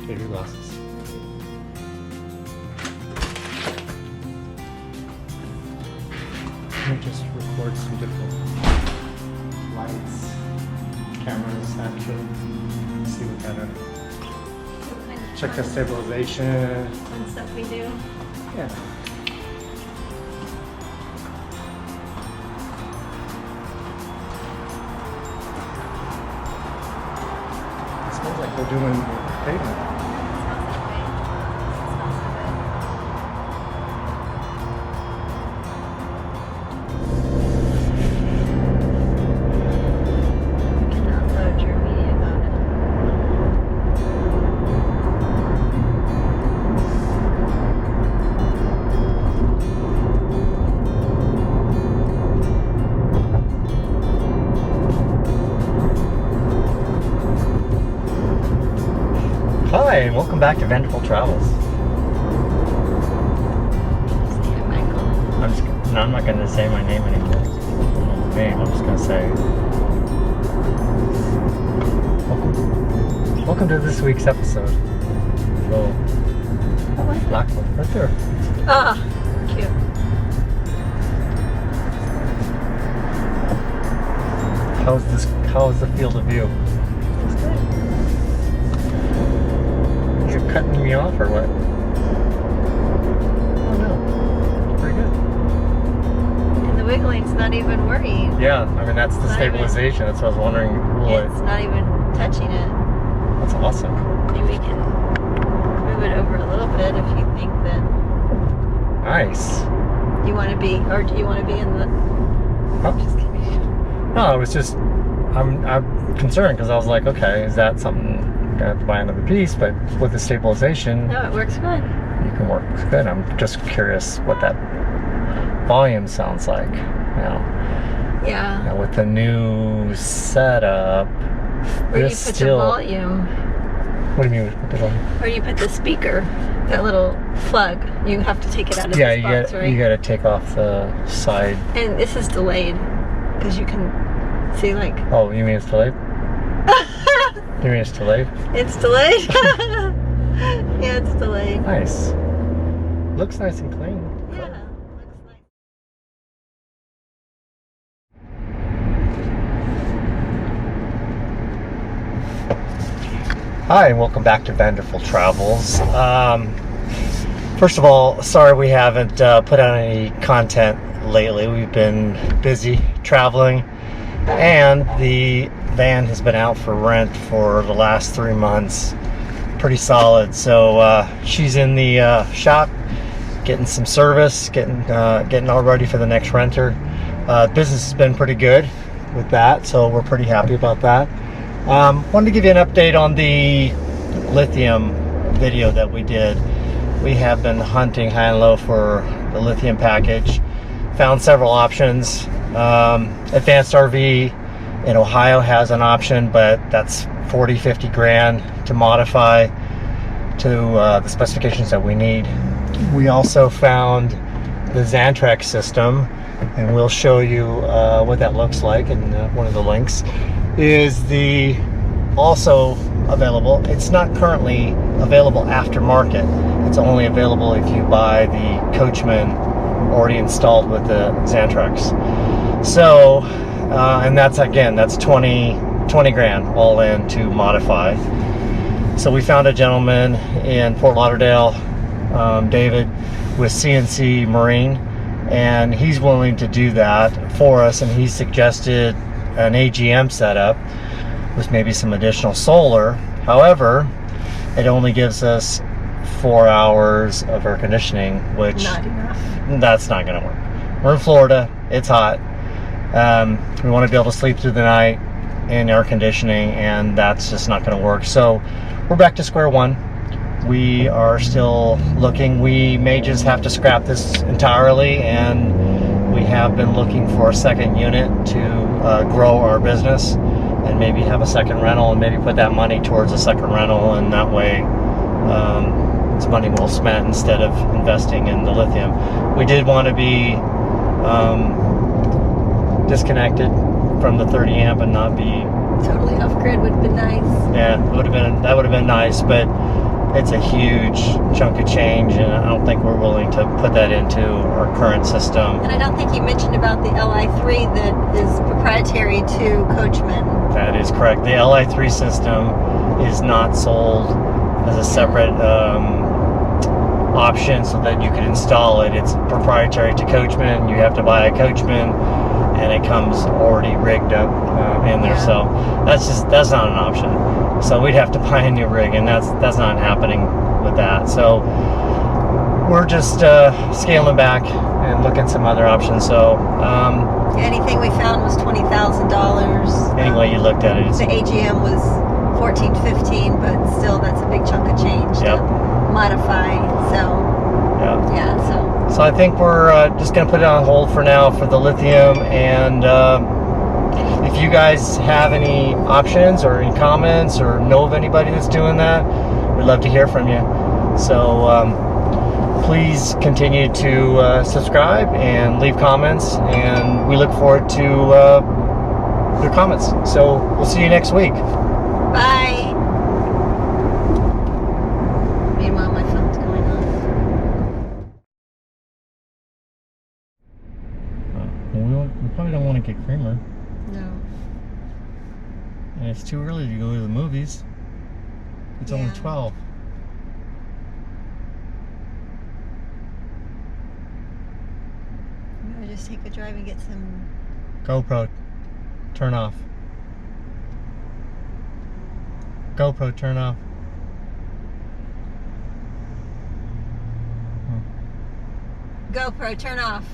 Take your glasses. Let me just record some different lights, cameras, actually. See what kind of. Check the stabilization. Fun stuff we do. Yeah. It smells like they're doing pavement. Hi, and welcome back to Vanderfultravels. I'm not going to say my name anymore. I'm just going to say welcome to this week's episode. Oh, black one right there. Ah, cute. How's the field of view? It's good. You're cutting me off or what? Oh no. Pretty good. And the wiggling's not even worrying. Yeah, I mean that's the stabilization. That's what I was wondering. It's not even touching it. That's awesome. Maybe we can move it over a little bit if you think that Nice. you want to be, or do you want to be in the... Huh? Just kidding. No, I was just, I'm concerned because I was like, okay, is that something I'm gonna have to buy another piece? But with the stabilization, No, it works good. you can work good. I'm just curious what that volume sounds like. Yeah. Now with the new setup, Where do you this put still. the volume? What do you mean with the volume? Where do you put the speaker? That little plug. You have to take it out of Yeah, this box, right? you got to take off the side. And this is delayed because you can see like. Oh, you mean it's delayed? You mean it's delayed? It's delayed. Yeah, it's delayed. Nice. Looks nice and clean. Yeah, looks nice. Hi, and welcome back to Vanderfultravels. First of all, sorry we haven't put out any content lately. We've been busy traveling, and the van has been out for rent for the last 3 months. Pretty solid. So she's in the shop, getting some service, getting all ready for the next renter. Business has been pretty good with that, so we're pretty happy about that. Wanted to give you an update on the Lithium video that we did. We have been hunting high and low for the Lithium package. Found several options. Advanced RV in Ohio has an option, but that's 40-50 grand to modify to the specifications that we need. We also found the Xantrex system, and we'll show you what that looks like in one of the links. Is the also available. It's not currently available aftermarket. It's only available if you buy the Coachman already installed with the Xantrex. So, and that's 20 grand all in to modify. So we found a gentleman in Fort Lauderdale, David, with CNC Marine, and he's willing to do that for us, and he suggested an AGM setup with maybe some additional solar. However, it only gives us 4 hours of air conditioning, which Not enough. that's not going to work. We're in Florida, it's hot. We want to be able to sleep through the night in air conditioning, and that's just not going to work. So we're back to square one. We are still looking. We may just have to scrap this entirely, and we have been looking for a second unit to grow our business and maybe have a second rental, and maybe put that money towards a second rental, and that way it's money well spent instead of investing in the lithium. We did want to be disconnected from the 30 amp and not be Totally off grid would have been nice. that would have been nice, but it's a huge chunk of change, and I don't think we're willing to put that into our current system. And I don't think you mentioned about the Li3 that is proprietary to Coachman. That is correct. The Li3 system is not sold as a separate option so that you can install it. It's proprietary to Coachman. You have to buy a Coachman, and it comes already rigged up in there. Yeah. So that's not an option. So we'd have to buy a new rig, and that's not happening with that. So we're just scaling back and looking at some other options. So Anything we found was $20,000. anyway, you looked at it. The AGM was 14, 15, but still that's a big chunk of change Yep. to modify. So Yeah. so So I think we're just going to put it on hold for now for the Lithium, and if you guys have any options or any comments or know of anybody that's doing that, we'd love to hear from you. So please continue to subscribe and leave comments, and we look forward to your comments. So we'll see you next week. bye. Meanwhile, my phone's going on. We probably don't want to get creamer, No. and it's too early to go to the movies. It's only Yeah. 12. I'm gonna just take a drive and get some. GoPro, turn off. GoPro, turn off. GoPro, turn off.